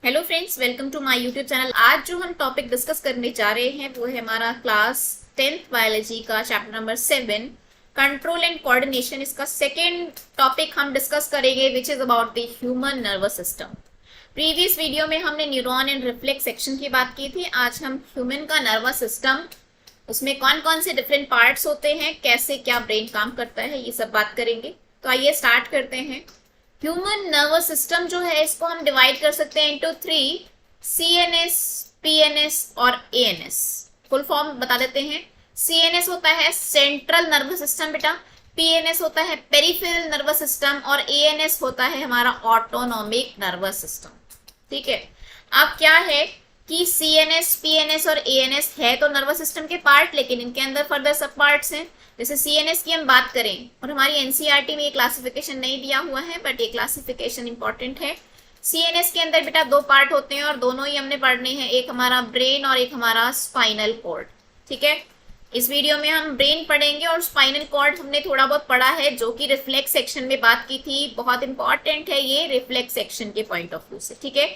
Hello friends, welcome to my YouTube channel. आज जो हम टॉपिक डिस्कस करने जा रहे हैं वो है हमारा क्लास 10th बायोलॉजी का chapter number 7 control and coordination. इसका सेकेंड टॉपिक हम डिस्कस करेंगे which is about the human nervous system. Previous video में हमने न्यूरॉन एंड रिफ्लेक्स सेक्शन की बात की थी। आज हम ह्यूमन का नर्वस सिस्टम, उसमें कौन कौन से डिफरेंट पार्ट्स होते हैं, कैसे क्या ब्रेन काम करता है, ये सब बात करेंगे। तो आइए स्टार्ट करते हैं। ह्यूमन नर्वस सिस्टम जो है इसको हम डिवाइड कर सकते हैं इनटू 3, CNS, PNS और ANS। फुल फॉर्म बता देते हैं। CNS होता है सेंट्रल नर्वस सिस्टम बेटा, PNS होता है पेरिफेरल नर्वस सिस्टम और ANS होता है हमारा ऑटोनॉमिक नर्वस सिस्टम। ठीक है, अब क्या है कि CNS, PNS और ANS है तो नर्वस सिस्टम के पार्ट, लेकिन इनके अंदर फर्दर सब पार्ट्स हैं। जैसे CNS की हम बात करें, और हमारी NCERT में ये क्लासिफिकेशन नहीं दिया हुआ है बट ये क्लासिफिकेशन इंपॉर्टेंट है। CNS के अंदर बेटा 2 पार्ट होते हैं और दोनों ही हमने पढ़ने हैं, एक हमारा ब्रेन और एक हमारा स्पाइनल कॉर्ड। ठीक है, इस वीडियो में हम ब्रेन पढ़ेंगे और स्पाइनल कॉर्ड हमने थोड़ा बहुत पढ़ा है, जो कि रिफ्लेक्स सेक्शन में बात की थी। बहुत इंपॉर्टेंट है ये रिफ्लेक्स सेक्शन के पॉइंट ऑफ व्यू से। ठीक है,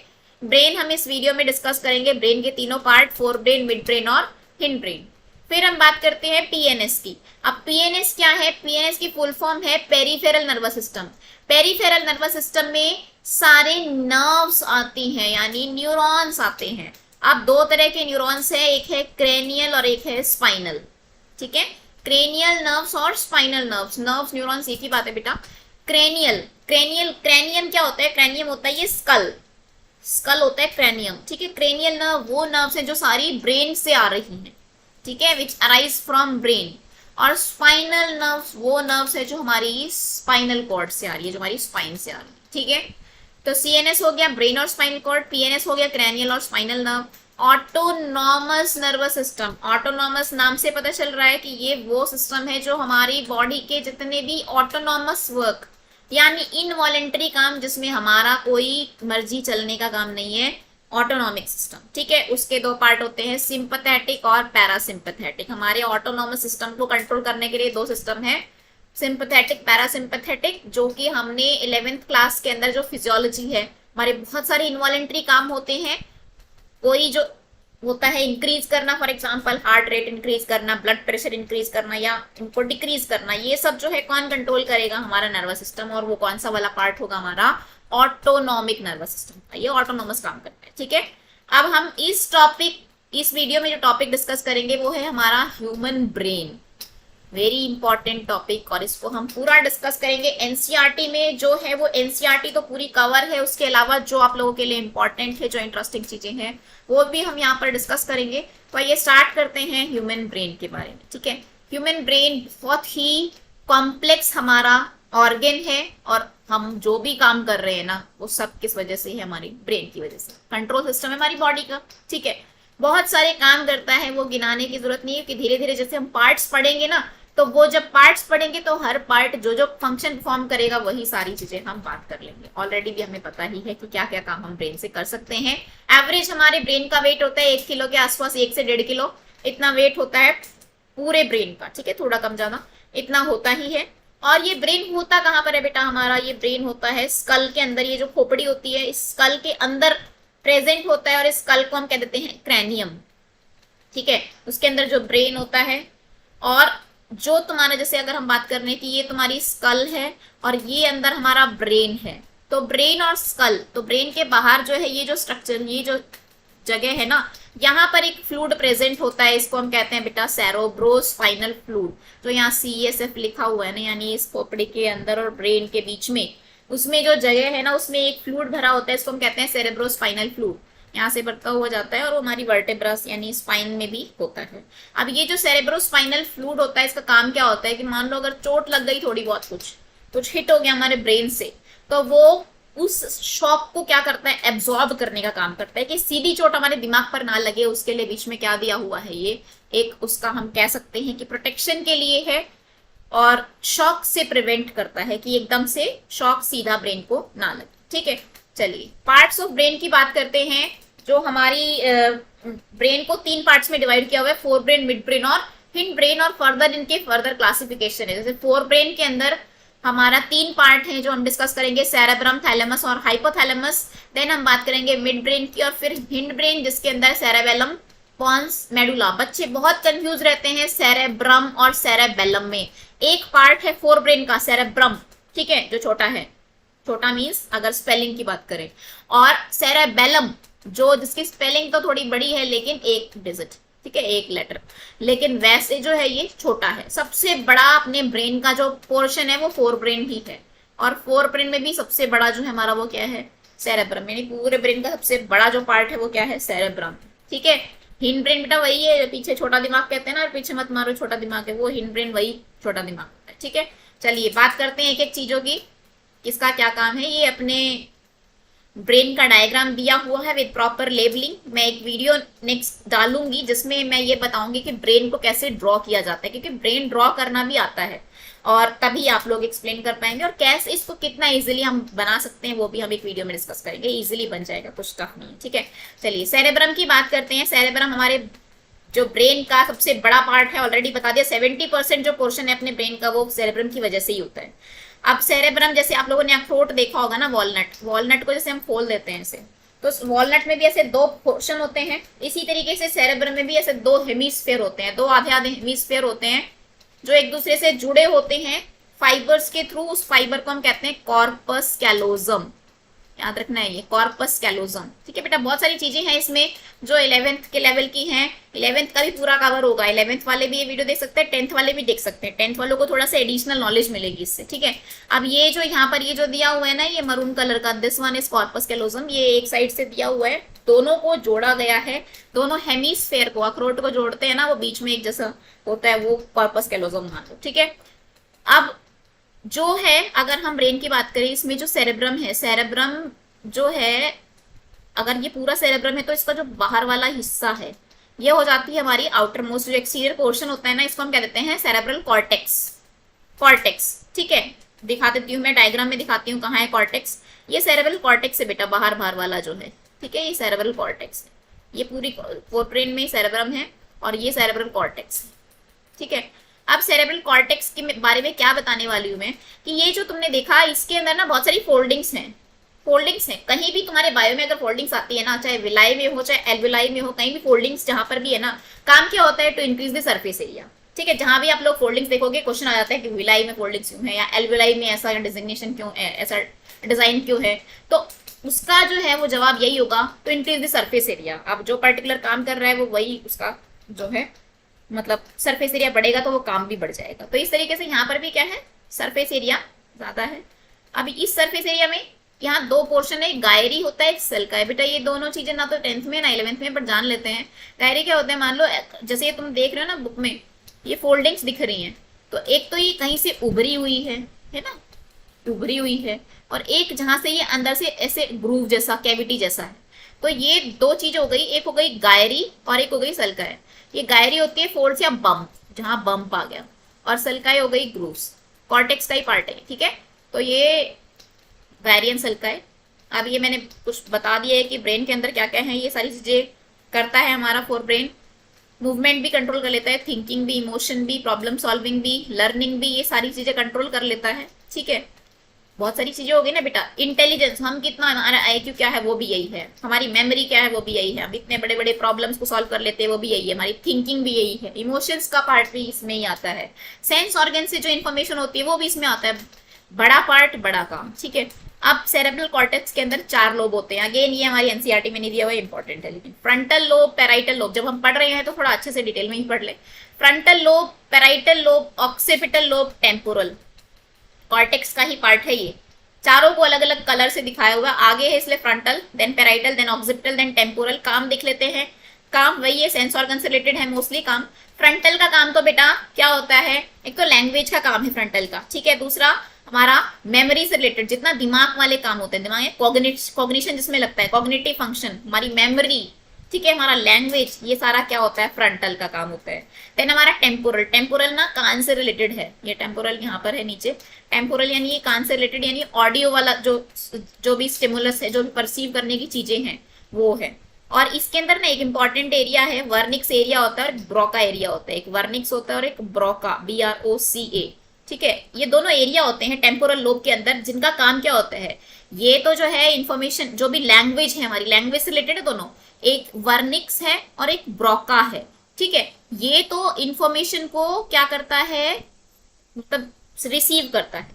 ब्रेन हम इस वीडियो में डिस्कस करेंगे, ब्रेन के तीनों part, fore brain, mid brain और हिंड ब्रेन। फिर हम बात करते हैं PNS की। अब PNS क्या है? PNS की फुल फॉर्म है peripheral nervous system. Peripheral nervous system में सारे नर्व्स आती हैं, यानी न्यूरॉन्स आते हैं। अब 2 तरह के न्यूरॉन्स है, एक है क्रेनियल और एक है स्पाइनल। ठीक है, क्रेनियल नर्व्स और स्पाइनल नर्व्स। नर्व्स न्यूरॉन्स एक ही बात है बेटा। क्रेनियम क्या होता है? क्रेनियम होता है ये स्कल होता है क्रेनियम। ठीक है, क्रेनियल नर्व वो नर्व्स है जो सारी ब्रेन से आ रही हैं। ठीक है, विच अराइज फ्रॉम ब्रेन। और स्पाइनल नर्व्स वो नर्व्स है जो हमारी स्पाइनल कॉर्ड से आ रही है, जो हमारी स्पाइन से आ रही है। ठीक है, तो CNS हो गया ब्रेन और स्पाइनल कॉर्ड, PNS हो गया क्रेनियल और spinal nerve. Autonomous nervous system, autonomous नाम से पता चल रहा है कि ये वो सिस्टम है जो हमारी बॉडी के जितने भी ऑटोनॉमस वर्क, यानी इनवॉलेंटरी काम, जिसमें हमारा कोई मर्जी चलने का काम नहीं है, ऑटोनॉमिक सिस्टम। ठीक है, उसके 2 पार्ट होते हैं, सिंपैथेटिक और पैरासिम्पैथेटिक। हमारे ऑटोनॉमस सिस्टम को कंट्रोल करने के लिए 2 सिस्टम है, सिंपैथेटिक, पैरासिम्पैथेटिक, जो कि हमने 11th क्लास के अंदर जो फिजियोलॉजी है, हमारे बहुत सारे इनवॉलेंटरी काम होते हैं। कोई जो होता है इंक्रीज करना, for example heart rate increase करना, ब्लड प्रेशर इंक्रीज करना या इनको डिक्रीज करना, ये सब जो है कौन कंट्रोल करेगा? हमारा नर्वस सिस्टम। और वो कौन सा वाला पार्ट होगा? हमारा ऑटोनॉमिक नर्वस सिस्टम। ये ऑटोनॉमस काम करता है। ठीक है, अब हम इस वीडियो में जो टॉपिक डिस्कस करेंगे वो है हमारा human brain. Very important topic, और इसको हम पूरा डिस्कस करेंगे। NCERT में जो है वो NCERT तो पूरी कवर है, उसके अलावा जो आप लोगों के लिए इंपॉर्टेंट है, जो इंटरेस्टिंग चीजें हैं, वो भी हम यहाँ पर डिस्कस करेंगे। तो ये स्टार्ट करते हैं ह्यूमन ब्रेन के बारे में। ठीक है, ह्यूमन ब्रेन बहुत ही कॉम्प्लेक्स हमारा ऑर्गन है, और हम जो भी काम कर रहे हैं ना, वो सब किस वजह से है? हमारी ब्रेन की वजह से। कंट्रोल सिस्टम है हमारी बॉडी का। ठीक है, बहुत सारे काम करता है, वो गिनाने की जरूरत नहीं है कि धीरे धीरे जैसे हम पार्ट्स पढ़ेंगे ना, तो वो जब पार्ट्स पढ़ेंगे तो हर पार्ट जो जो फंक्शन परफॉर्म करेगा वही सारी चीजें हम बात कर लेंगे। ऑलरेडी भी हमें पता ही है कि क्या क्या काम हम ब्रेन से कर सकते हैं। एवरेज हमारे ब्रेन का वेट होता है 1 किलो के आसपास, 1 से 1.5 किलो इतना वेट होता है पूरे ब्रेन का। ठीक है, थोड़ा कम ज्यादा इतना होता ही है। और ये ब्रेन होता कहाँ पर है बेटा? हमारा ये ब्रेन होता है स्कल के अंदर। ये जो खोपड़ी होती है इस स्कल के अंदर प्रेजेंट होता है, और इस स्कल को हम कह देते हैं क्रैनियम। ठीक है, उसके अंदर जो ब्रेन होता है, और जो तुम्हारा जैसे अगर हम बात करने की, ये तुम्हारी स्कल है और ये अंदर हमारा ब्रेन है। तो ब्रेन और स्कल, तो ब्रेन के बाहर जो है ये जो स्ट्रक्चर, ये जो जगह है ना, यहाँ पर एक फ्लूइड प्रेजेंट होता है, इसको हम कहते हैं बेटा सेरेब्रोस्पाइनल फ्लूइड। तो यहाँ CSF लिखा हुआ है ना, यानी इस खोपड़ी के अंदर और ब्रेन के बीच में, उसमें जो जगह है ना, उसमें एक फ्लूइड भरा होता है, इसको हम कहते हैं सेरेब्रोस्पाइनल फ्लूइड। यहाँ से बढ़ता हुआ जाता है और वो हमारी वर्टेब्रस यानी स्पाइन में भी होता है। अब ये जो सेरेब्रोस्पाइनल फ्लूइड होता है, इसका काम क्या होता है कि मान लो अगर चोट लग गई, थोड़ी बहुत कुछ हिट हो गया हमारे ब्रेन से, तो वो उस शॉक को क्या करता है? एब्जॉर्ब करने का काम करता है, कि सीधी चोट हमारे दिमाग पर ना लगे। उसके लिए बीच में क्या दिया हुआ है? ये एक उसका हम कह सकते हैं कि प्रोटेक्शन के लिए है, और शॉक से प्रिवेंट करता है कि एकदम से शॉक सीधा ब्रेन को ना लगे। ठीक है, चलिए पार्ट्स ऑफ ब्रेन की बात करते हैं। जो हमारी ब्रेन को 3 पार्ट्स में डिवाइड किया हुआ है, फोर ब्रेन, मिड ब्रेन और हिंड ब्रेन, और फर्दर इनके फर्दर क्लासिफिकेशन है। जैसे फोर ब्रेन के अंदर हमारा 3 पार्ट है जो हम डिस्कस करेंगे, सेरेब्रम, थैलेमस और हाइपोथैलेमस। देन हम बात करेंगे मिड ब्रेन की और फिर हिंड ब्रेन जिसके अंदर सेरेबेलम, पॉन्स, मेडुला। बच्चे बहुत कंफ्यूज रहते हैं सेरेब्रम और सेरेबेलम में। एक पार्ट है फोर ब्रेन का सेरेब्रम, ठीक है, जो छोटा है, छोटा मीन्स अगर स्पेलिंग की बात करें, और सेरेबेलम जो जिसकी स्पेलिंग तो थोड़ी बड़ी है लेकिन एक डिजिट, ठीक है, एक लेटर, लेकिन वैसे जो है ये छोटा है। सबसे बड़ा अपने ब्रेन का जो पोर्शन है वो फोर ब्रेन ही है, और फोर ब्रेन में भी सबसे बड़ा जो है हमारा वो क्या है, सेरेब्रम, यानी पूरे ब्रेन का सबसे बड़ा जो पार्ट है वो क्या है, सेरेब्रम, ठीक है। हिंड ब्रेन बेटा वही है, पीछे छोटा दिमाग कहते हैं ना, और पीछे मत मारो छोटा दिमाग है, वो हिंड ब्रेन वही छोटा दिमाग है, ठीक है। चलिए बात करते हैं एक एक चीजों की, किसका क्या काम है। ये अपने ब्रेन का डायग्राम दिया हुआ है विद प्रॉपर लेबलिंग। मैं एक वीडियो नेक्स्ट डालूंगी जिसमें मैं ये बताऊंगी कि ब्रेन को कैसे ड्रॉ किया जाता है, क्योंकि ब्रेन ड्रॉ करना भी आता है और तभी आप लोग एक्सप्लेन कर पाएंगे, और कैसे इसको कितना इजीली हम बना सकते हैं वो भी हम एक वीडियो में डिस्कस करेंगे। इजीली बन जाएगा, कुछ टफ नहीं है, ठीक है। चलिए सेरेब्रम की बात करते हैं। सेरेब्रम हमारे जो ब्रेन का सबसे बड़ा पार्ट है, ऑलरेडी बता दिया 70% जो पोर्शन है अपने ब्रेन का वो सेरेब्रम की वजह से ही होता है। अब सेरेब्रम, जैसे आप लोगों ने अखरोट देखा होगा ना, वॉलनट, वॉलनट को जैसे हम खोल देते हैं ऐसे, तो वॉलनट में भी ऐसे 2 पोर्शन होते हैं, इसी तरीके से सेरेब्रम में भी ऐसे 2 हेमिस्फेयर होते हैं, 2 आधे आधे हेमिस्फेयर होते हैं जो एक दूसरे से जुड़े होते हैं फाइबर्स के थ्रू। उस फाइबर को हम कहते हैं कॉर्पस कैलोजम, याद रखना है ये कॉर्पस कैलोजम, ठीक है बेटा। बहुत सारी चीजें हैं इसमें जो 11th के लेवल की हैं, 11th का भी पूरा कवर होगा, 11th वाले भी ये वीडियो देख सकते हैं, 10th वाले भी देख सकते हैं, 10th वालों को थोड़ा सा एडिशनल नॉलेज मिलेगी इससे, ठीक है। अब ये जो यहाँ पर ये जो दिया हुआ है ना, ये मरून कलर का, this one is corpus callosum, ये एक साइड से दिया हुआ है, दोनों को जोड़ा गया है, दोनों हेमिस्फेयर को, अखरोट को जोड़ते हैं ना, वो बीच में एक जैसा होता है, वो कॉर्पस कैलोजम मान लो, ठीक है। अब जो है अगर हम ब्रेन की बात करें, इसमें जो सेरेब्रम है, सेरेब्रम जो है अगर ये पूरा सेरेब्रम है तो इसका जो बाहर वाला हिस्सा है ये हो जाती है हमारी आउटर मोस्ट, जो एक्सटीरियर पोर्शन होता है ना, इसको हम कह देते हैं सेरेब्रल कॉर्टेक्स, कॉर्टेक्स, ठीक है। दिखा देती हूँ मैं, डायग्राम में दिखाती हूँ कहाँ है कॉर्टेक्स। ये सेरेब्रल कॉर्टेक्स है बेटा, बाहर बाहर वाला जो है, ठीक है, ये सेरेब्रल कॉर्टेक्स है, ये पूरी फोर ब्रेन में सेरेब्रम है और ये सेरेब्रल कॉर्टेक्स है, ठीक है। अब सेरेब्रल कॉर्टेक्स के बारे में क्या बताने वाली हूँ मैं, कि ये जो तुमने देखा इसके अंदर ना बहुत सारी फोल्डिंग्स हैं, फोल्डिंग्स हैं, कहीं भी तुम्हारे बायो में अगर फोल्डिंग्स आती है ना, चाहे विलाई में हो चाहे एल्विलाई में हो, कहीं भी फोल्डिंग्स जहां पर भी है ना, काम क्या होता है, to increase the surface area, ठीक है। जहां भी आप लोग फोल्डिंग्स देखोगे क्वेश्चन आ जाता है कि विलाई में फोल्डिंग्स क्यों है, या एल्विलाई में ऐसा डिजिग्नेशन क्यों है, ऐसा डिजाइन क्यों है, तो उसका जो है वो जवाब यही होगा, to increase the surface area. अब जो पर्टिकुलर काम कर रहा है वो वही उसका जो है, मतलब सरफेस एरिया बढ़ेगा तो वो काम भी बढ़ जाएगा। तो इस तरीके से यहाँ पर भी क्या है, सरफेस एरिया ज्यादा है। अभी इस सरफेस एरिया में यहाँ 2 पोर्शन है, गायरी होता है, एक सेल का है बेटा। ये दोनों चीजें ना तो 10th में ना 11th में, बट जान लेते हैं। गायरी क्या होता है, मान लो जैसे ये तुम देख रहे हो ना बुक में, ये फोल्डिंग्स दिख रही हैं, तो एक तो ये कहीं से उभरी हुई है ना, उभरी हुई है, और एक जहां से ये अंदर से ऐसे ग्रूव जैसा, कैविटी जैसा है। तो ये 2 चीज हो गई, एक हो गई गायरी और एक हो गई सल्का है। ये गायरी होती है फोल्ड्स या बम्प, जहां बम्प आ गया, और सल्काई हो गई ग्रूव्स, कॉर्टेक्स का ही पार्ट है, ठीक है। तो ये गायरी सल्का है। अब ये मैंने कुछ बता दिया है कि ब्रेन के अंदर क्या क्या है, ये सारी चीजें करता है हमारा फोर ब्रेन। मूवमेंट भी कंट्रोल कर लेता है, थिंकिंग भी, इमोशन भी, प्रॉब्लम सॉल्विंग भी, लर्निंग भी, ये सारी चीजें कंट्रोल कर लेता है, ठीक है। बहुत सारी चीजें हो गई ना बेटा। इंटेलिजेंस, हम कितना, हमारा IQ क्या है वो भी यही है, हमारी मेमोरी क्या है वो भी यही है, हम इतने बड़े बड़े प्रॉब्लम्स को सॉल्व कर लेते हैं वो भी यही है, हमारी थिंकिंग भी यही है, इमोशंस का पार्ट भी इसमें ही आता है, सेंस ऑर्गन से जो इन्फॉर्मेशन होती है वो भी इसमें आता है, बड़ा पार्ट बड़ा काम, ठीक है। अब सेरेब्रल कॉर्टेक्स के अंदर 4 लोब होते हैं। अगेन ये हमारी एनसीईआरटी में नहीं दिया हुआ, इंपॉर्टेंट है, लेकिन फ्रंटल लोब, पैराइटल लोब, जब हम पढ़ रहे हैं तो थोड़ा अच्छे से डिटेल में ही पढ़ ले। Frontal lobe, parietal lobe, occipital lobe, temporal, cortex का ही पार्ट है ये। चारों को अलग अलग कलर से दिखाया हुआ, आगे है इसलिए frontal, then parietal, then occipital, then temporal. काम देख लेते हैं, काम वही है, सेंस ऑर्गन से रिलेटेड है मोस्टली काम। फ्रंटल का काम तो बेटा क्या होता है, एक तो लैंग्वेज का काम है फ्रंटल का, ठीक है। दूसरा हमारा मेमोरी से रिलेटेड जितना दिमाग वाले काम होते हैं, दिमाग कॉग्निशन जिसमें लगता है, कॉग्निटिव फंक्शन, हमारी मेमोरी, ठीक है, हमारा लैंग्वेज, ये सारा क्या होता है, फ्रंटल का काम होता है। देन हमारा टेम्पोरल, टेम्पोरल ना कान से रिलेटेड है, ये टेम्पोरल यहाँ पर है नीचे, टेम्पोरल यानी ये कान से रिलेटेड, यानी ऑडियो वाला जो भी स्टिमुलस है, जो भी परसीव करने की चीजें हैं वो है। और इसके अंदर ना एक इंपॉर्टेंट एरिया है, वर्निक्स एरिया होता है और ब्रोका एरिया होता है। एक वर्निक्स होता है और एक ब्रोका, BROCA, ठीक है, ये दोनों एरिया होते हैं टेम्पोरल लोब के अंदर, जिनका काम क्या होता है, ये तो जो है इंफॉर्मेशन, जो भी लैंग्वेज है हमारी, लैंग्वेज से रिलेटेड है दोनों, एक वर्निक्स है और एक ब्रोका है। ठीक है, ये तो इंफॉर्मेशन को क्या करता है, मतलब रिसीव करता है,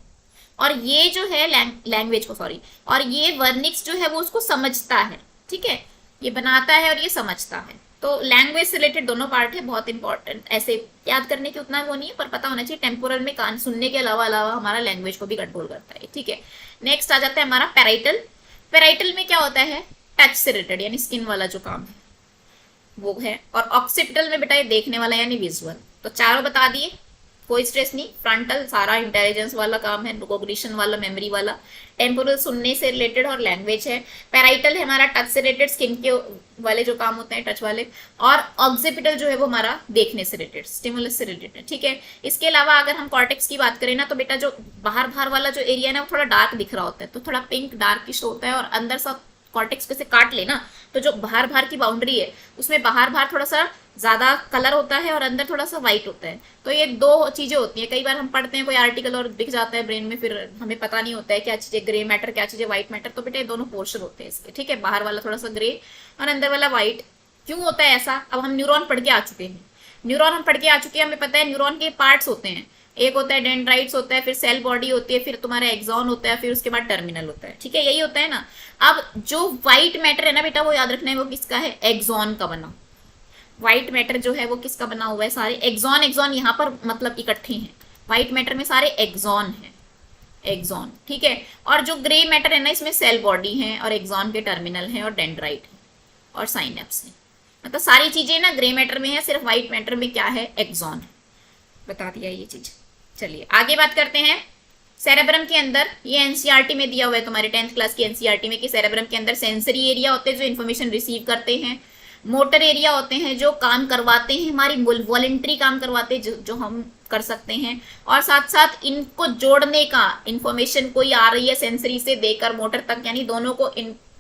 और ये जो है लैंग्वेज को, सॉरी, और ये वर्निक्स जो है वो उसको समझता है। ठीक है, ये बनाता है और ये समझता है। तो लैंग्वेज से रिलेटेड दोनों पार्ट है, बहुत इंपॉर्टेंट, ऐसे याद करने की उतना वो नहीं है, पर पता होना चाहिए टेम्पोरल में कान सुनने के अलावा अलावा हमारा लैंग्वेज को भी कंट्रोल करता है। ठीक है, नेक्स्ट आ जाता है हमारा पैराइटल। पैराइटल में क्या होता है, टच से रिलेटेड यानी स्किन वाला जो काम है वो है, और ऑक्सीपिटल में बेटा ये देखने वाला यानी विजुअल। तो चारों बता दिए, कोई स्ट्रेस नहीं। फ्रंटल सारा इंटेलिजेंस वाला काम है, रिकॉग्निशन वाला, मेमोरी वाला। टेम्पोरल सुनने से रिलेटेड और लैंग्वेज है। पैराइटल है हमारा टच से रिलेटेड, स्किन के वाले जो काम होते हैं टच वाले, और ऑक्सीपिटल जो है वो हमारा देखने से रिलेटेड, स्टिमुलस से रिलेटेड। ठीक है, इसके अलावा अगर हम कॉर्टेक्स की बात करें ना, तो बेटा जो बाहर बाहर वाला जो एरिया है ना वो थोड़ा डार्क दिख रहा होता है, तो थोड़ा पिंक डार्किश होता है, और अंदर सा कॉर्टेक्स पे से काट लेना तो जो बाहर बाहर की बाउंड्री है उसमें बाहर बाहर थोड़ा सा ज्यादा कलर होता है और अंदर थोड़ा सा व्हाइट होता है। तो ये दो चीजें होती हैं। कई बार हम पढ़ते हैं कोई आर्टिकल और दिख जाता है ब्रेन में, फिर हमें पता नहीं होता है क्या चीजें ग्रे मैटर, क्या चीजें व्हाइट मैटर। तो बेटा ये दोनों पोर्शन होते हैं इसके। ठीक है, बाहर वाला थोड़ा सा ग्रे और अंदर वाला व्हाइट। क्यों होता है ऐसा, अब हम न्यूरॉन पढ़ के आ चुके हैं, न्यूरॉन हम पढ़ के आ चुके हैं, हमें पता है न्यूरॉन के पार्ट्स होते हैं। एक होता है डेंड्राइट्स होता है, फिर सेल बॉडी होती है, फिर तुम्हारा एक्सॉन होता है, फिर उसके बाद टर्मिनल होता है। ठीक है, यही होता है ना। अब जो व्हाइट मैटर है ना बेटा, वो याद रखना है वो किसका है, एक्सॉन का बना। व्हाइट मैटर जो है वो किसका बना हुआ है, सारे एक्सॉन, एक्सॉन यहाँ पर मतलब इकट्ठे हैं। व्हाइट मैटर में सारे एक्सॉन है, एक्सॉन। ठीक है, और जो ग्रे मैटर है ना, इसमें सेल बॉडी है और एक्सॉन के टर्मिनल है और डेंड्राइट है और साइनेप्स है। मतलब सारी चीजें ना ग्रे मैटर में है, सिर्फ व्हाइट मैटर में क्या है, एक्सॉन है। बता दिया ये चीज। चलिए आगे बात करते हैं सेरेब्रम के अंदर। ये एनसीईआरटी में दिया हुआ है तुम्हारे 10th क्लास की एनसीईआरटी में कि सेरेब्रम के अंदर सेंसरी एरिया होते हैं जो इन्फॉर्मेशन रिसीव करते हैं, मोटर एरिया होते हैं जो काम करवाते हैं, हमारी वॉलेंट्री काम करवाते हैं जो हम कर सकते हैं, और साथ साथ इनको जोड़ने का, इंफॉर्मेशन कोई आ रही है सेंसरी से देकर मोटर तक, यानी दोनों को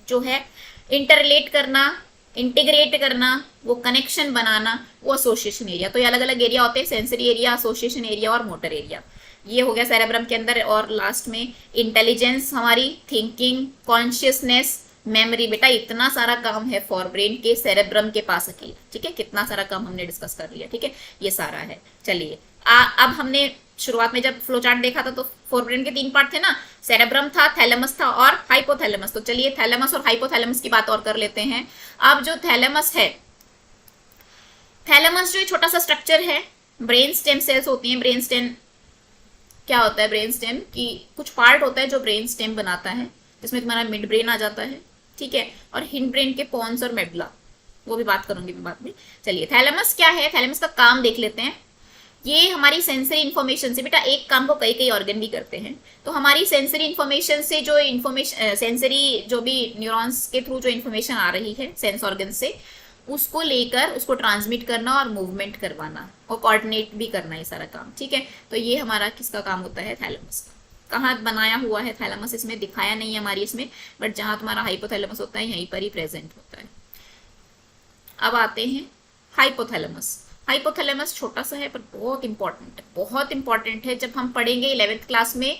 जो है इंटरलेट करना, इंटीग्रेट करना, वो कनेक्शन बनाना, वो एसोसिएशन एरिया। तो ये अलग अलग एरिया होते हैं, सेंसरी एरिया, एसोसिएशन एरिया और मोटर एरिया। ये हो गया सेरेब्रम के अंदर। और लास्ट में इंटेलिजेंस, हमारी थिंकिंग, कॉन्शियसनेस, मेमोरी। बेटा इतना सारा काम है फॉर ब्रेन के सेरेब्रम के पास अकेले। ठीक है, कितना सारा काम हमने डिस्कस कर लिया। ठीक है, ये सारा है। चलिए अब हमने शुरुआत में जब फ्लो चार्ट देखा था तो फोर ब्रेन के 3 पार्ट थे ना, सेरेब्रम था, थैलेमस था और हाइपोथैलेमस। तो चलिए थैलेमस और हाइपोथैलेमस की बात और कर लेते हैं। अब जो थैलेमस है, थैलेमस जो छोटा सा स्ट्रक्चर है, ब्रेन स्टेम सेल्स होती हैं। ब्रेन स्टेम क्या होता है, ब्रेन स्टेम की कुछ पार्ट होता है जो ब्रेन स्टेम बनाता है, जिसमें तुम्हारा मिड ब्रेन आ जाता है। ठीक है, और हिंड ब्रेन के पॉन्स और मेडुला, वो भी बात करूंगी मैं बाद में। चलिए थैलेमस क्या है, थैलेमस का काम देख लेते हैं। ये हमारी सेंसरी इन्फॉर्मेशन से, बेटा एक काम को कई कई ऑर्गन भी करते हैं, तो हमारी सेंसरी इन्फॉर्मेशन से जो इन्फॉर्मेशन, सेंसरी जो भी न्यूरॉन्स के थ्रू जो इन्फॉर्मेशन आ रही है सेंस ऑर्गन से, उसको लेकर उसको ट्रांसमिट करना और मूवमेंट करवाना और कोऑर्डिनेट भी करना, ये सारा काम। ठीक है, तो ये हमारा किसका काम होता है, थैलेमस का। कहाँ बनाया हुआ है थैलेमस, इसमें दिखाया नहीं है हमारी इसमें, बट जहां तुम्हारा हाइपोथैलेमस होता है यहीं पर ही प्रेजेंट होता है। अब आते हैं हाइपोथैलेमस। हाइपोथैलेमस छोटा सा है पर बहुत इंपॉर्टेंट है, बहुत इंपॉर्टेंट है। जब हम पढ़ेंगे 11th क्लास में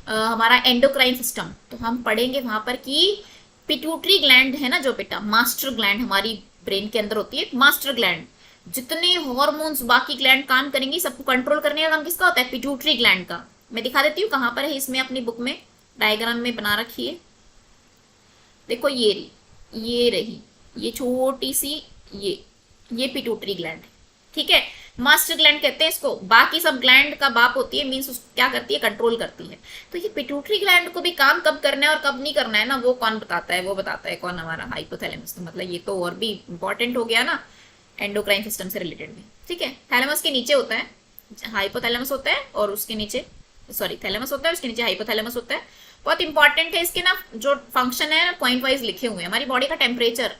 हमारा एंडोक्राइन सिस्टम, तो हम पढ़ेंगे वहां पर कि पिट्यूटरी ग्लैंड है ना जो बेटा, मास्टर ग्लैंड हमारी ब्रेन के अंदर होती है, मास्टर ग्लैंड। जितने हॉर्मोन्स बाकी ग्लैंड काम करेंगे सबको कंट्रोल करने का काम किसका होता है, पिट्यूटरी ग्लैंड का। मैं दिखा देती हूँ कहाँ पर है, इसमें अपनी बुक में डायग्राम में बना रखी है। देखो ये रही ये छोटी सी ये पिट्यूटरी ग्लैंड। ठीक है, मास्टर ग्लैंड कहते हैं इसको। बाकी सब ग्लैंड का बाप होती है, मीन्स क्या करती है, कंट्रोल करती है। तो ये पिट्यूटरी ग्लैंड को भी काम कब करना है और कब नहीं करना है ना, वो कौन बताता है, वो बताता है कौन, हमारा हाइपोथैलेमस। तो मतलब ये तो और भी इंपॉर्टेंट हो गया ना एंडोक्राइन सिस्टम से रिलेटेड में। ठीक है, थैलेमस के नीचे होता है, हाइपोथैलेमस होता है, और उसके नीचे थैलेमस होता है, उसके नीचे हाइपोथैलेमस होता है। बहुत इंपॉर्टेंट है। इसके ना जो फंक्शन है पॉइंट वाइज लिखे हुए हैं। हमारी बॉडी का टेम्परेचर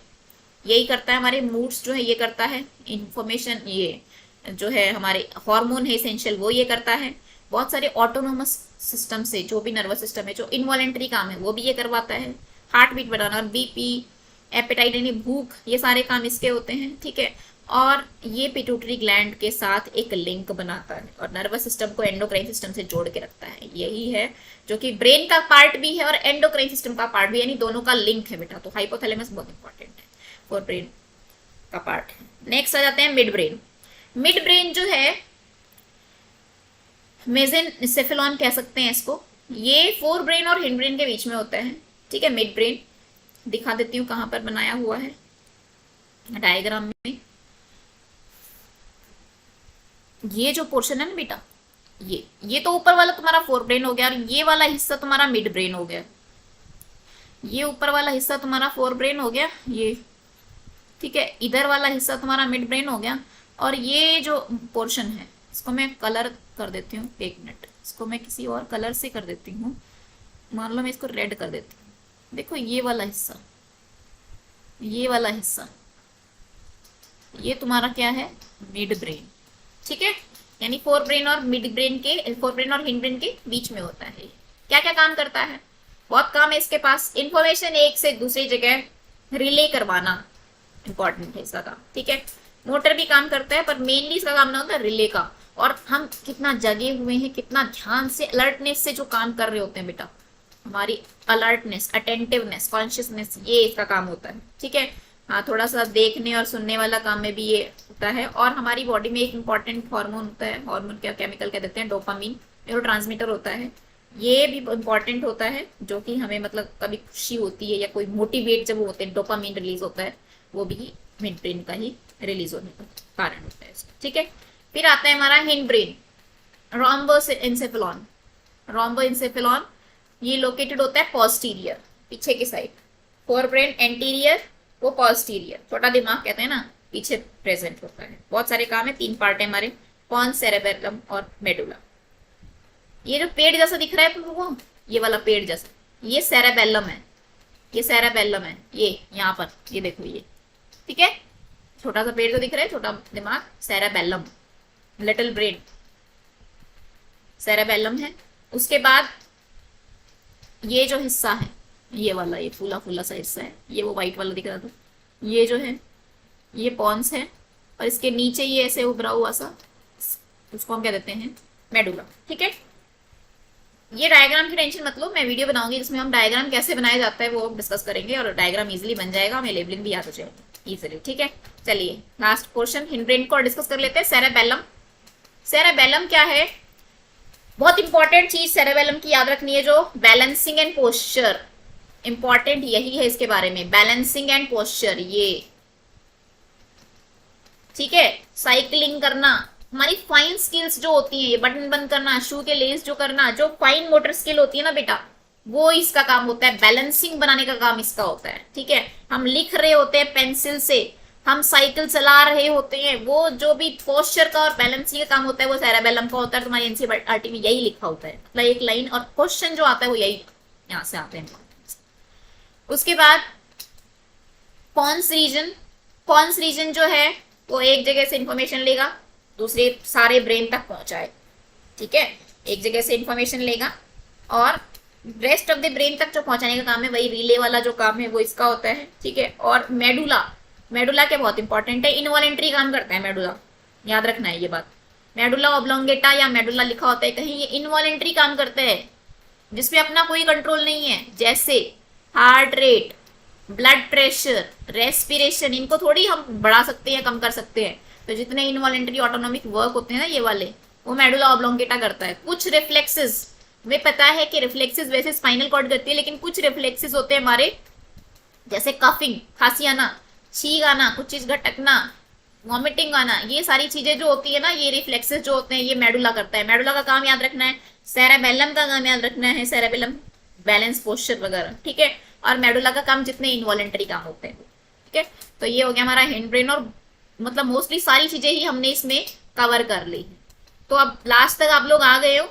यही करता है, हमारे मूड्स जो है ये करता है, इंफॉर्मेशन ये जो है हमारे हार्मोन है इसेंशियल वो ये करता है। बहुत सारे ऑटोनोमस सिस्टम से जो भी नर्वस सिस्टम है, जो इनवॉलेंट्री काम है वो भी ये करवाता है। हार्ट बीट बढ़ाना और बीपी, एपेटाइट यानी भूख, ये सारे काम इसके होते हैं। ठीक है, और ये पिट्यूटरी ग्लैंड के साथ एक लिंक बनाता है और नर्वस सिस्टम को एंडोक्राइन सिस्टम से जोड़ के रखता है। यही है जो कि ब्रेन का पार्ट भी है और एंडोक्राइन सिस्टम का पार्ट भी, यानी दोनों का लिंक है बेटा। तो हाइपोथैलेमस बहुत इंपॉर्टेंट है फॉर ब्रेन का पार्ट। नेक्स्ट आ जाते हैं मिड ब्रेन। मिड ब्रेन जो है मेसेनसेफेलॉन कह सकते हैं इसको। ये फोर ब्रेन और हिंड ब्रेन के बीच में होता है, ठीक है। मिड ब्रेन दिखा देती हूँ कहाँ पर बनाया हुआ है डायग्राम में। ये जो पोर्शन है ना बेटा, ये तो ऊपर वाला तुम्हारा फोर ब्रेन हो गया और ये वाला हिस्सा तुम्हारा मिड ब्रेन हो गया। ये ऊपर वाला हिस्सा तुम्हारा फोर ब्रेन हो गया, ये ठीक है। इधर वाला हिस्सा तुम्हारा मिड ब्रेन हो गया और ये जो पोर्शन है इसको मैं कलर कर देती हूँ, एक मिनट, इसको मैं किसी और कलर से कर देती हूँ। मान लो मैं इसको रेड कर देती हूँ। देखो ये वाला हिस्सा, ये वाला हिस्सा, ये तुम्हारा क्या है, मिड ब्रेन, ठीक है। यानी फोर ब्रेन और मिड ब्रेन के, फोर ब्रेन और हिंड ब्रेन के बीच में होता है। क्या क्या काम करता है, बहुत काम है इसके पास। इंफॉर्मेशन एक से दूसरी जगह रिले करवाना इंपॉर्टेंट है इसका काम, ठीक है। मोटर भी काम करता है पर मेनली इसका काम ना होता है रिले का। और हम कितना जगे हुए हैं, कितना ध्यान से, अलर्टनेस से जो काम कर रहे होते हैं बेटा, हमारी अलर्टनेस, अटेंटिवनेस, कॉन्शियसनेस, ये इसका काम होता है, ठीक है। हाँ, थोड़ा सा देखने और सुनने वाला काम में भी ये होता है। और हमारी बॉडी में एक इंपॉर्टेंट हार्मोन होता है, हार्मोन क्या केमिकल कह देते हैं, डोपामीन, न्यूरोट्रांसमीटर होता है। ये भी इंपॉर्टेंट होता है जो कि हमें मतलब कभी खुशी होती है या कोई मोटिवेट जब होते हैं, डोपामीन रिलीज होता है, वो भी मिड ब्रेन का ही रिलीज होने का कारण होता है, ठीक है। फिर आता है हमारा हिंड ब्रेन, रोम्बोएन्सेफेलॉन। रोम्बोएन्सेफेलॉन ये लोकेटेड होता है पोस्टीरियर, पीछे की साइड। फोर ब्रेन एंटीरियर, वो पोस्टीरियर, छोटा दिमाग कहते हैं ना, पीछे प्रेजेंट होता है। बहुत सारे काम है, 3 पार्ट है हमारे, पॉन्स, सेरेबेलम और मेडुला। ये जो पेड़ जैसा दिख रहा है तुमको, ये वाला पेड़ जैसा, ये सेरेबेलम है, ये सेरेबेलम है, ये यहाँ पर, ये देखो ये, ठीक है। छोटा सा पेड़ जो दिख रहा है, छोटा दिमाग, सेरेबेलम, लिटिल ब्रेन, सेरेबेलम है। उसके बाद ये जो हिस्सा है, ये वाला, ये फूला फूला सा हिस्सा है, ये वो व्हाइट वाला दिख रहा था, ये जो है ये पॉन्स है। और इसके नीचे ये ऐसे उभरा हुआ सा, उसको हम क्या देते हैं, मेडुला, ठीक है। ये डायग्राम की टेंशन मत लो, मैं वीडियो बनाऊंगी जिसमें हम डायग्राम कैसे बनाया जाता है वो डिस्कस करेंगे और डायग्राम इजीली बन जाएगा, हमें लेबलिंग भी याद हो जाएगी इजीली, ठीक है। चलिए लास्ट पोर्शन हिंड ब्रेन को डिस्कस कर लेते हैं, सेरेबेलम। सेरेबेलम क्या है, बहुत इंपॉर्टेंट चीज सेरेबेलम की याद रखनी है, जो बैलेंसिंग एंड पोस्चर, इंपॉर्टेंट यही है इसके बारे में, बैलेंसिंग एंड पोस्चर, ये ठीक है। साइकिलिंग करना, हमारी फाइन स्किल्स जो होती हैं, ये बटन बंद करना, शू के लेस जो करना, जो फाइन मोटर स्किल होती है ना बेटा, वो इसका काम होता है। बैलेंसिंग बनाने का काम इसका होता है, ठीक है। हम लिख रहे होते हैं पेंसिल से, हम साइकिल चला रहे होते हैं, वो जो भी पोस्चर का और बैलेंसिंग का काम होता है वो सेरेबेलम का होता है। तुम्हारी एनसीईआरटी में यही लिखा होता है, मतलब एक लाइन और क्वेश्चन जो आता है वो यही यहाँ से आते हैं। उसके बाद पॉन्स रीजन, पॉन्स रीजन जो है वो एक जगह से इंफॉर्मेशन लेगा, दूसरे सारे ब्रेन तक पहुंचाए, ठीक है। एक जगह से इंफॉर्मेशन लेगा और रेस्ट ऑफ द ब्रेन तक जो पहुंचाने का काम है, वही रिले वाला जो काम है वो इसका होता है, ठीक है। और मेडुला, मेडुला क्या बहुत इंपॉर्टेंट है, इनवॉलेंट्री काम करता है मेडुला, याद रखना है ये बात। मेडुला ऑब्लोंगेटा या मेडुला लिखा होता है कहीं, ये इनवॉलेंट्री काम करता है जिसमें अपना कोई कंट्रोल नहीं है, जैसे heart rate, blood pressure, respiration, इनको थोड़ी हम बढ़ा सकते हैं, कम कर सकते हैं। तो जितने इनवॉलेंट्री ऑटोनॉमिक वर्क होते हैं ना ये वाले, वो मेडुला ऑब्लोंगेटा करता है। कुछ रिफ्लेक्सेस, हमें पता है कि रिफ्लेक्सेस वैसे स्पाइनल कॉर्ड करती है, लेकिन कुछ रिफ्लेक्सेस होते हैं हमारे, जैसे कफिंग, खांसी आना, छींक आना, कुछ चीज घटकना, वॉमिटिंग आना, ये सारी चीजें जो होती है ना, ये रिफ्लेक्सेस जो होते हैं ये मेडुला करता है। मेडुला का काम याद रखना है, सेरेबेलम का काम याद रखना है, सेरेबेलम बैलेंस, पोस्चर वगैरह, ठीक है। और मेडुला का काम जितने इनवॉलेंटरी काम होते हैं, ठीक है। तो ये हो गया हमारा हिंड ब्रेन, और मतलब मोस्टली सारी चीजें ही हमने इसमें कवर कर ली है। तो अब लास्ट तक आप लोग आ गए हो,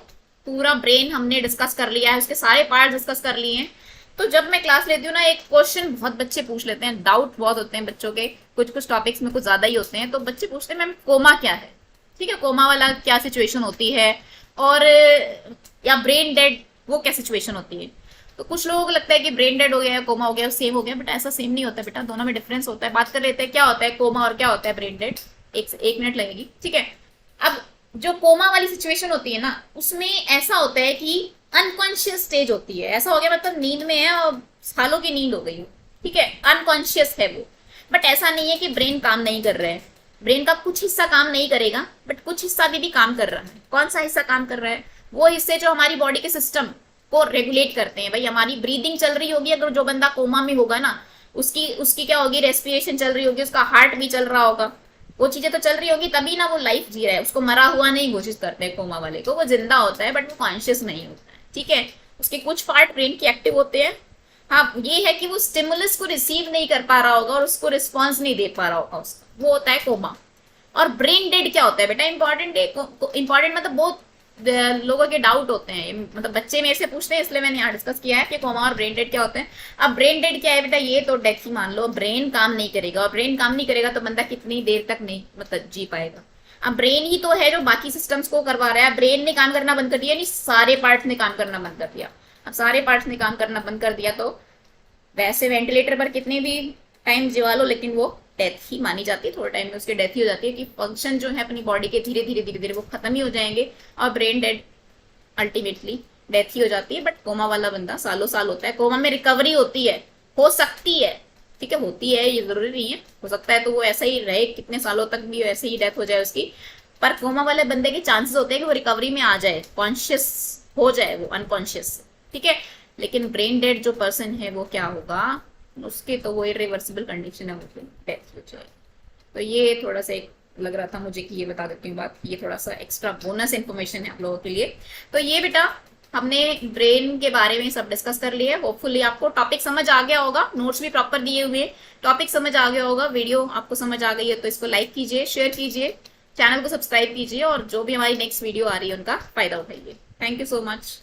पूरा ब्रेन हमने डिस्कस कर लिया है, उसके सारे पार्ट डिस्कस कर लिए हैं। तो जब मैं क्लास लेती हूँ ना, एक क्वेश्चन बहुत बच्चे पूछ लेते हैं, डाउट बहुत होते हैं बच्चों के, कुछ कुछ टॉपिक्स में कुछ ज्यादा ही होते हैं। तो बच्चे पूछते हैं मैम कोमा क्या है, ठीक है, कोमा वाला क्या सिचुएशन होती है, और या ब्रेन डेड वो क्या सिचुएशन होती है। तो कुछ लोगों को लगता है कि ब्रेन डेड हो गया, कोमा हो गया, सेम हो गया, बट ऐसा सेम नहीं होता बेटा, दोनों में डिफरेंस होता है। बात कर लेते हैं क्या होता है कोमा और क्या होता है ब्रेन डेड। एक मिनट लगेगी, ठीक है। अब जो कोमा वाली सिचुएशन होती है ना, उसमें ऐसा होता है कि अनकॉन्शियस स्टेज होती है। ऐसा हो गया मतलब नींद में है और सालों की नींद हो गई हो, ठीक है, अनकॉन्शियस है वो। बट ऐसा नहीं है कि ब्रेन काम नहीं कर रहा है, ब्रेन का कुछ हिस्सा काम नहीं करेगा, बट कुछ हिस्सा भी काम कर रहा है। कौन सा हिस्सा काम कर रहा है? वो हिस्से जो हमारी बॉडी के सिस्टम को रेगुलेट करते हैं। भाई हमारी ब्रीदिंग चल रही होगी, अगर जो बंदा कोमा में होगा ना, उसकी उसकी क्या होगी, रेस्पिरेशन चल रही होगी, उसका हार्ट भी चल रहा होगा, वो चीजें तो चल रही होगी, तभी ना वो लाइफ जी रहा है। उसको मरा हुआ नहीं घोषित करते हैं कोमा वाले को, वो जिंदा होता है बट वो कॉन्शियस नहीं होता है, ठीक है। उसके कुछ पार्ट ब्रेन के एक्टिव होते हैं। हाँ ये है कि वो स्टिमुलस को रिसीव नहीं कर पा रहा होगा और उसको रिस्पॉन्स नहीं दे पा रहा होगा उसका, वो होता है कोमा। और ब्रेन डेड क्या होता है बेटा, इंपॉर्टेंट इंपॉर्टेंट मतलब बहुत लोगों के डाउट होते हैं, मतलब बच्चे मेरे से पूछते हैं, इसलिए मैंने यहाँ डिस्कस किया है कि कोमा और ब्रेन डेड क्या होते हैं। अब ब्रेन डेड क्या है बेटा, ये तो डेथ ही मान लो, ब्रेन काम नहीं करेगा, और ब्रेन काम नहीं करेगा तो बंदा कितनी देर तक नहीं मतलब जी पाएगा। अब ब्रेन ही तो है जो बाकी सिस्टम्स को करवा रहा है, ब्रेन ने काम करना बंद कर दिया, नहीं सारे पार्ट्स ने काम करना बंद कर दिया। अब सारे पार्ट्स ने काम करना बंद कर दिया तो वैसे वेंटिलेटर पर कितने भी टाइम जिवा लो, लेकिन वो डेथ ही मानी जाती है, थोड़े टाइम में उसकी डेथ ही हो जाती है, कि फंक्शन जो है अपनी बॉडी के धीरे धीरे धीरे धीरे वो खत्म ही हो जाएंगे और ब्रेन डेड अल्टीमेटली डेथ ही हो जाती है। बट कोमा वाला बंदा सालों साल होता है। कोमा में रिकवरी होती है, हो सकती है, ठीक है, होती है, ये जरूरी नहीं है, हो सकता है तो वो ऐसा ही रहे कितने सालों तक भी ऐसे ही डेथ हो जाए उसकी। पर कोमा वाले बंदे के चांसेस होते हैं कि वो रिकवरी में आ जाए, कॉन्शियस हो जाए वो अनकॉन्शियस, ठीक है। लेकिन ब्रेन डेड जो पर्सन है वो क्या होगा, उसके तो वो इरिवर्सिबल कंडीशन है, वो डेथ हो जाए। तो ये थोड़ा सा एक लग रहा था मुझे कि ये बता देती हूँ बात, ये थोड़ा सा एक्स्ट्रा बोनस इन्फॉर्मेशन है आप लोगों के लिए। तो ये बेटा हमने ब्रेन के बारे में सब डिस्कस कर लिया। होपफुली आपको टॉपिक समझ आ गया होगा, नोट्स भी प्रॉपर दिए हुए, टॉपिक समझ आ गया होगा, वीडियो आपको समझ आ गई है तो इसको लाइक कीजिए, शेयर कीजिए, चैनल को सब्सक्राइब कीजिए, और जो भी हमारी नेक्स्ट वीडियो आ रही है उनका फायदा उठाइए। Thank you so much.